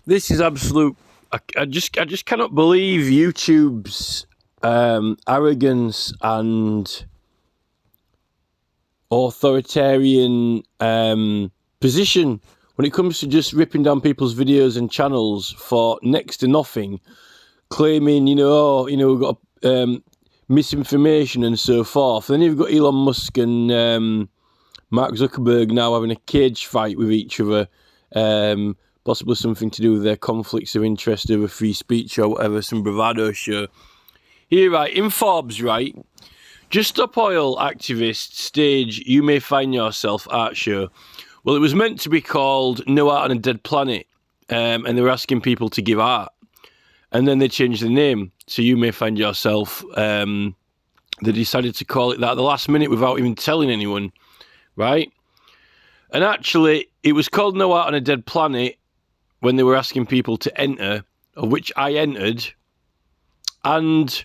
This is absolute. I just cannot believe YouTube's arrogance and authoritarian position when it comes to just ripping down people's videos and channels for next to nothing, claiming we've got misinformation and so forth. Then you've got Elon Musk and Mark Zuckerberg now having a cage fight with each other. Possibly something to do with their conflicts of interest over free speech or whatever, some bravado show. Here, right, in Forbes, right, Just Stop Oil activists stage You May Find Yourself art show. Well, it was meant to be called No Art on a Dead Planet, and they were asking people to give art. And then they changed the name to You May Find Yourself. They decided to call it that at the last minute without even telling anyone, right? And actually, it was called No Art on a Dead Planet when they were asking people to enter, of which I entered, and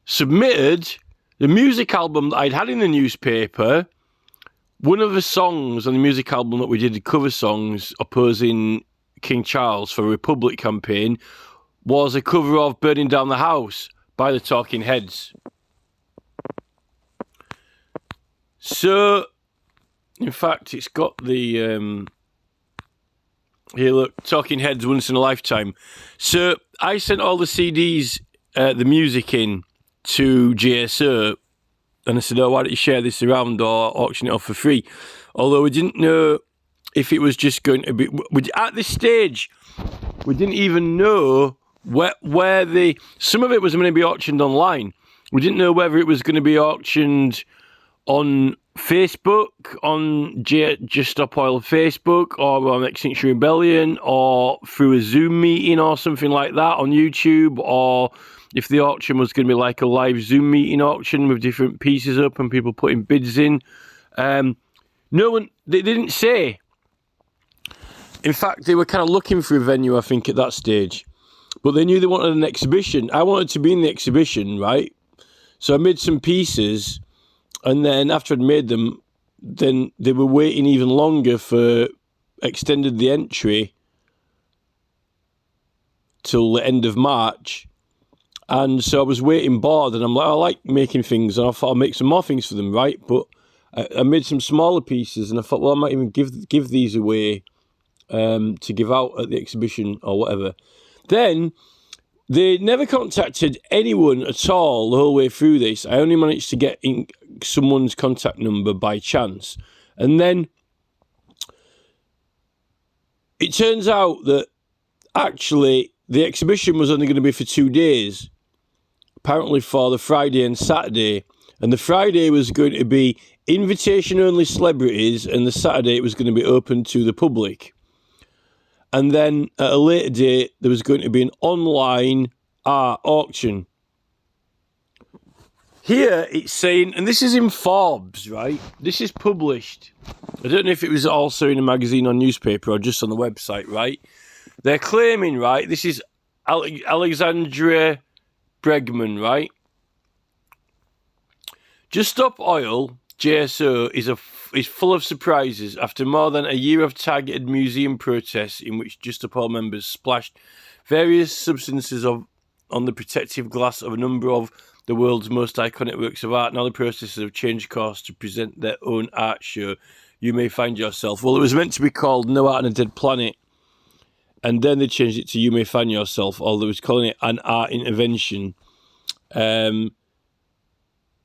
submitted the music album that I'd had in the newspaper. One of the songs on the music album that we did, the cover songs opposing King Charles for a Republic campaign, was a cover of Burning Down the House by the Talking Heads. So, in fact, it's got the... here, look, Talking Heads Once in a Lifetime. So, I sent all the CDs, the music in, to GSO, and I said, why don't you share this around or auction it off for free? Although we didn't know if it was just going to be... At this stage, we didn't even know where the... Some of it was going to be auctioned online. We didn't know whether it was going to be auctioned on Facebook, on Just Stop Oil Facebook, or on Extinction Rebellion, or through a Zoom meeting or something like that on YouTube, or if the auction was going to be like a live Zoom meeting auction with different pieces up and people putting bids in. No one, they didn't say. In fact, they were kind of looking for a venue, I think, at that stage. But they knew they wanted an exhibition. I wanted to be in the exhibition, right? So I made some pieces, and then after I'd made them, then they were waiting even longer for, extended the entry till the end of March. And so I was waiting bored, and I'm like, I like making things, and I thought I'll make some more things for them, right? But I made some smaller pieces, and I thought, well, I might even give these away to give out at the exhibition or whatever. Then they never contacted anyone at all the whole way through this. I only managed to get in someone's contact number by chance. And then it turns out that actually the exhibition was only going to be for 2 days, apparently for the Friday and Saturday. And the Friday was going to be invitation-only celebrities, and the Saturday it was going to be open to the public. And then at a later date, there was going to be an online art auction. Here it's saying, and this is in Forbes, right? This is published. I don't know if it was also in a magazine or newspaper or just on the website, right? They're claiming, right, this is Alexandra Bregman, right? Just Stop Oil, JSO, is full of surprises after more than a year of targeted museum protests in which Just Stop Oil members splashed various substances on the protective glass of a number of the world's most iconic works of art. Now the processes have changed course to present their own art show. You May Find Yourself. Well, it was meant to be called No Art on a Dead Planet, and then they changed it to You May Find Yourself, although it was calling it an art intervention.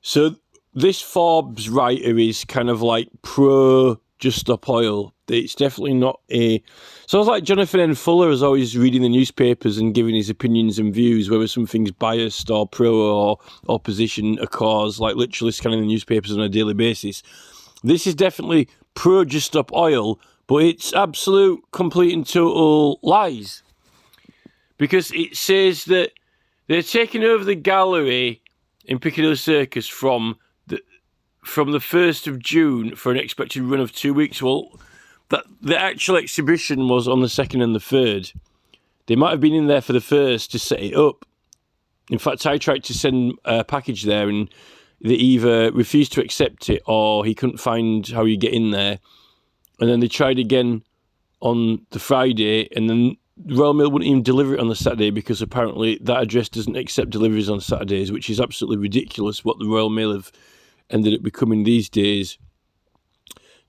So this Forbes writer is kind of like pro Just Stop Oil. It's definitely not a... Sounds like Jonathan N. Fuller is always reading the newspapers and giving his opinions and views, whether something's biased or pro or opposition a cause, like literally scanning the newspapers on a daily basis. This is definitely pro Just Stop Oil, but it's absolute, complete and total lies. Because it says that they're taking over the gallery in Piccadilly Circus from the 1st of June for an expected run of 2 weeks. Well, the actual exhibition was on the 2nd and the 3rd. They might have been in there for the 1st to set it up. In fact, I tried to send a package there and they either refused to accept it or he couldn't find how you get in there. And then they tried again on the Friday, and then Royal Mail wouldn't even deliver it on the Saturday because apparently that address doesn't accept deliveries on Saturdays, which is absolutely ridiculous what the Royal Mail have ended up becoming these days.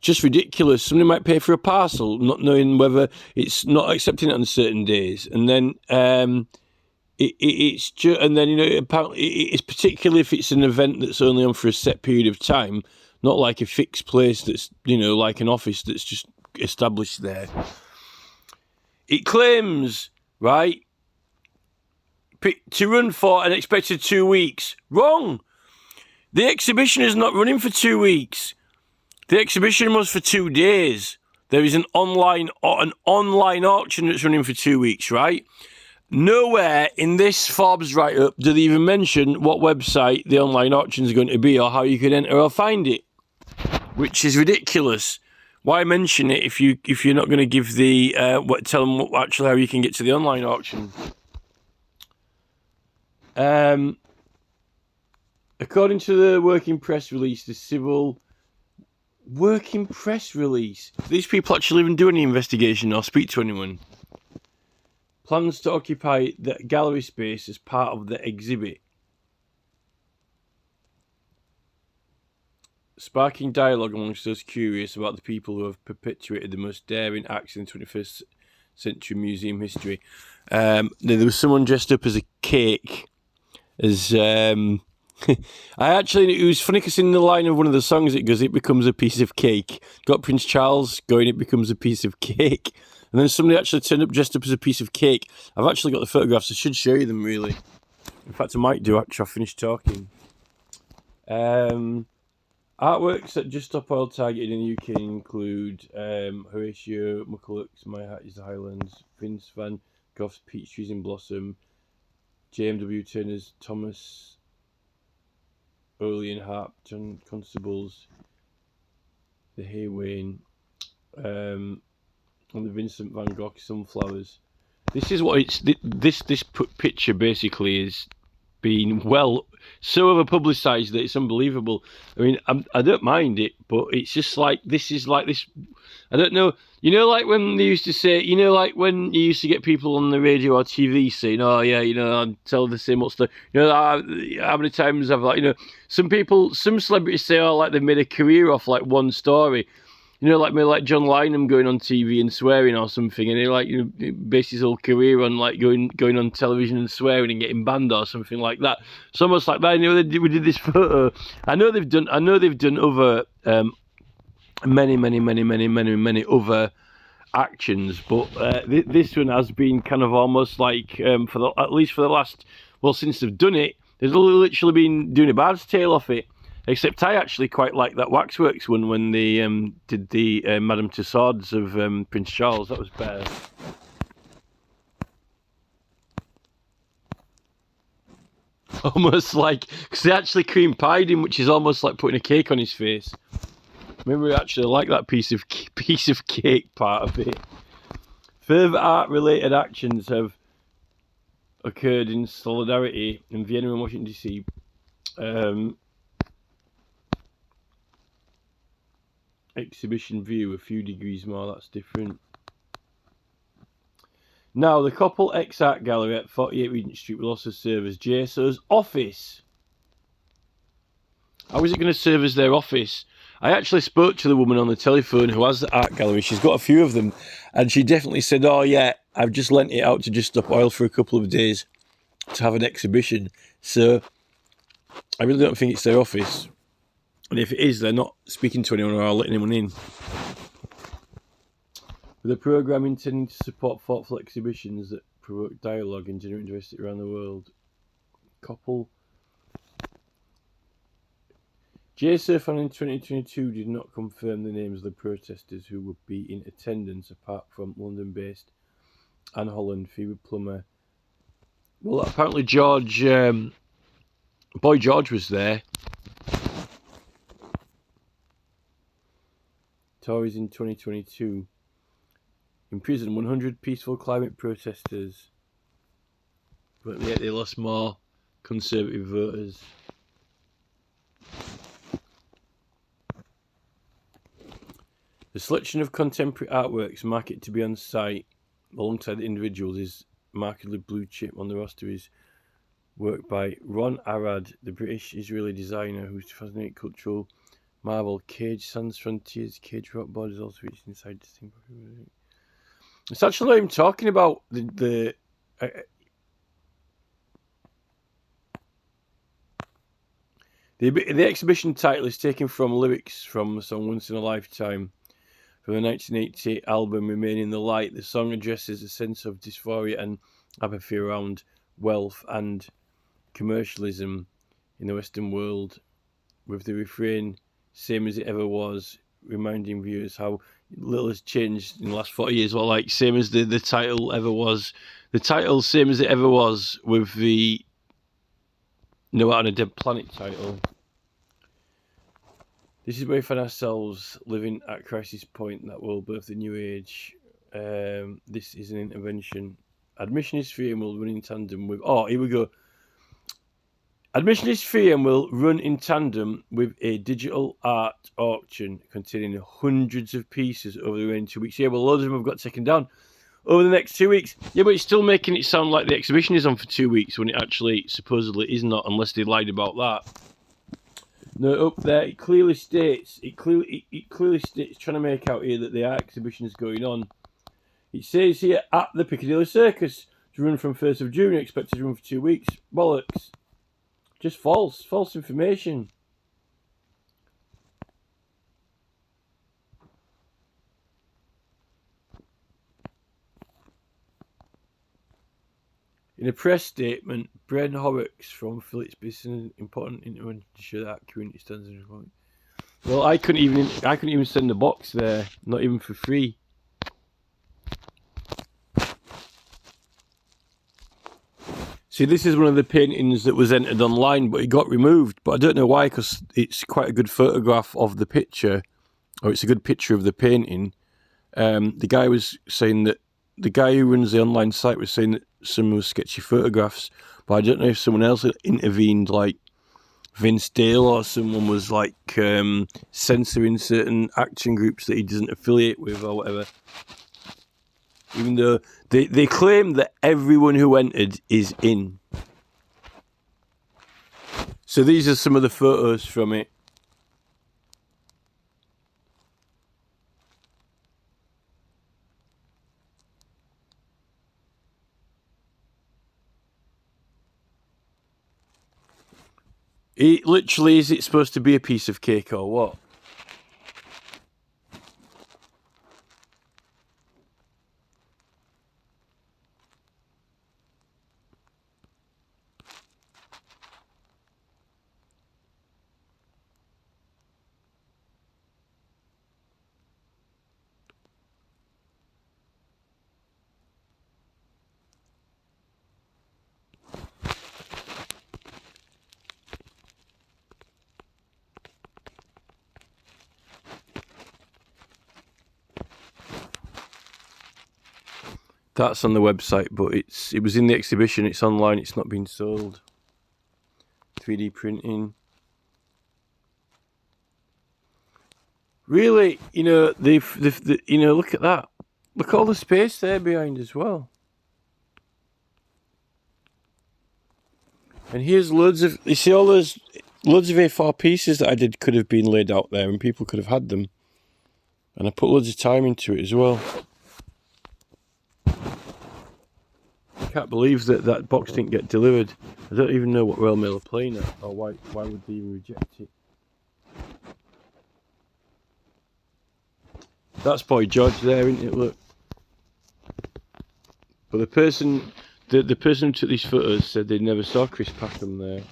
Just ridiculous. Somebody might pay for a parcel, not knowing whether it's not accepting it on certain days, and then it's just, and then apparently it's particularly if it's an event that's only on for a set period of time, not like a fixed place that's like an office that's just established there. It claims, right, to run for an expected 2 weeks. Wrong. The exhibition is not running for 2 weeks. The exhibition was for 2 days. There is an online auction that's running for 2 weeks, right? Nowhere in this Forbes write-up do they even mention what website the online auction is going to be or how you can enter or find it, which is ridiculous. Why mention it if you're not going to give the tell them actually how you can get to the online auction? According to the working press release, the civil working press release. Do these people actually even do any investigation or speak to anyone? Plans to occupy the gallery space as part of the exhibit, sparking dialogue amongst those curious about the people who have perpetuated the most daring acts in 21st century museum history. There was someone dressed up as a cake, as it was funny because in the line of one of the songs it goes, "It becomes a piece of cake." Got Prince Charles going, "It becomes a piece of cake," and then somebody actually turned up dressed up as a piece of cake. I've actually got the photographs. I should show you them, really. In fact, I might do after I finish talking. Artworks that Just Stop Oil targeted in the UK include Horatio McCulloch's My Hat is the Highlands, Vince Van Gogh's Peach Trees in Blossom, J.M.W. Turner's Thomas Olean Harp, John Constable's The Haywain, and the Vincent Van Gogh Sunflowers. This is what it's. This picture basically is being so over publicised that it's unbelievable. I mean, I don't mind it, but it's just like this is like this. I don't know. Like when they used to say, like when you used to get people on the radio or TV saying, "Oh yeah, I'd tell the same old story." How many times I've some celebrities say, "Oh, like they've made a career off like one story." Like John Lynham going on TV and swearing or something, and he based his whole career on like going on television and swearing and getting banned or something like that. It's almost like that. We did this photo. I know they've done other many other actions, but this one has been kind of almost like at least for the last since they've done it, they've literally been doing a bard's tale off it. Except I actually quite like that Waxworks one when they did the Madame Tussauds of Prince Charles. That was better. Almost like, because they actually cream pied him, which is almost like putting a cake on his face. Maybe we actually like that piece of cake part of it. Further art-related actions have occurred in solidarity in Vienna and Washington DC. Exhibition view, a few degrees more, that's different. Now, the Koppel X Art Gallery at 48 Regent Street will also serve as JSO's office. How is it going to serve as their office? I actually spoke to the woman on the telephone who has the art gallery. She's got a few of them, and she definitely said, "Oh yeah, I've just lent it out to Just Stop Oil for a couple of days to have an exhibition." So I really don't think it's their office. And if it is, they're not speaking to anyone or letting anyone in. With a programme intending to support thoughtful exhibitions that provoke dialogue and generate interest around the world. Koppel. JSurf in 2022 did not confirm the names of the protesters who would be in attendance apart from London-based Anne Holland, Phoebe Plummer. Well, apparently Boy George was there. Tories in 2022. Imprisoned 100 peaceful climate protesters. But yet they lost more Conservative voters. The selection of contemporary artworks marketed to be on site alongside the individuals is markedly blue chip. On the roster is work by Ron Arad, the British-Israeli designer whose 2008 cultural marvel Cage Sans Frontiers Cage Rock Board is also featured inside the thing. It's actually not even talking about the exhibition title is taken from lyrics from the song Once in a Lifetime from the 1988 album Remain in the Light. The song addresses a sense of dysphoria and apathy around wealth and commercialism in the Western world, with the refrain same as it ever was, reminding viewers how little has changed in the last 40 years. Well, like same as the title ever was. The title same as it ever was, with the No Out on a Dead Planet title. This is where we find ourselves living at crisis point that will birth the new age. This is an intervention. Admission is free and will run in tandem with... Oh, here we go. Admission is free and will run in tandem with a digital art auction containing hundreds of pieces over the remaining 2 weeks. Yeah, well, loads of them have got taken down over the next 2 weeks. Yeah, but it's still making it sound like the exhibition is on for 2 weeks when it actually supposedly is not, unless they lied about that. No, up there it clearly states. It clearly states, trying to make out here that the art exhibition is going on. It says here at the Piccadilly Circus to run from 1st of June. Expected to run for 2 weeks. Bollocks. Just false information. In a press statement, Bren Horrocks from Phillips Business important intervention to show that community standards. Well, I couldn't even send a box there, not even for free. See, this is one of the paintings that was entered online, but it got removed. But I don't know why, because it's quite a good photograph of the picture, or it's a good picture of the painting. The guy was saying that the guy who runs the online site was saying that some was sketchy photographs, but I don't know if someone else intervened, like Vince Dale or someone was like censoring certain action groups that he doesn't affiliate with or whatever. Even though they claim that everyone who entered is in. So these are some of the photos from it. It literally, is it supposed to be a piece of cake or what? That's on the website, but it was in the exhibition. It's online. It's not been sold. 3D printing. Really, you know, you know, look at that. Look at all the space there behind as well. And here's loads of, you see all those, loads of A4 pieces that I did could have been laid out there and people could have had them. And I put loads of time into it as well. I can't believe that box didn't get delivered. I don't even know what Royal Mail are playing at, or why would they even reject it. That's Boy George there, isn't it? Look. But the person who took these photos said they never saw Chris Packham there.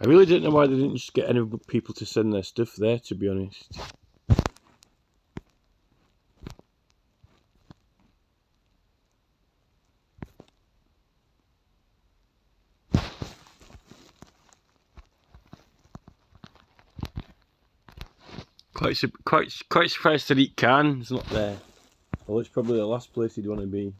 I really don't know why they didn't just get any people to send their stuff there, to be honest. Quite surprised to eat Cannes. It's not there. Well, it's probably the last place you'd want to be.